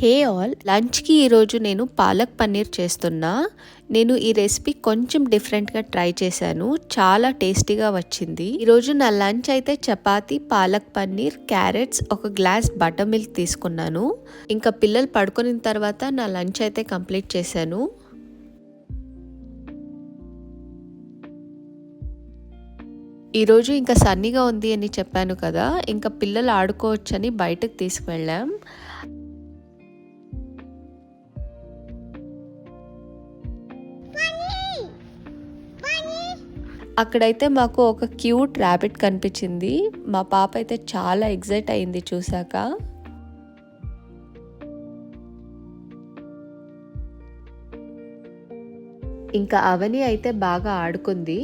Hey all, లంచ్కి ఈరోజు నేను పాలక్ పన్నీర్ చేస్తున్నా. నేను ఈ రెసిపీ కొంచెం డిఫరెంట్గా ట్రై చేశాను, చాలా టేస్టీగా వచ్చింది. ఈరోజు నా లంచ్ అయితే చపాతీ, పాలక్ పన్నీర్, క్యారెట్స్, ఒక గ్లాస్ బటర్ మిల్క్ తీసుకున్నాను. ఇంకా పిల్లలు పడుకున్న తర్వాత నా లంచ్ అయితే కంప్లీట్ చేశాను. ఈరోజు ఇంకా సన్నీగా ఉంది అని చెప్పాను కదా, ఇంకా పిల్లలు ఆడుకోవచ్చని బయటకు తీసుకువెళ్ళాం. అక్కడైతే మాకు ఒక క్యూట్ ర్యాబిట్ కనిపించింది. మా పాప అయితే చాలా ఎక్సైట్ అయింది చూసాక. ఇంకా అవని అయితే బాగా ఆడుకుంది.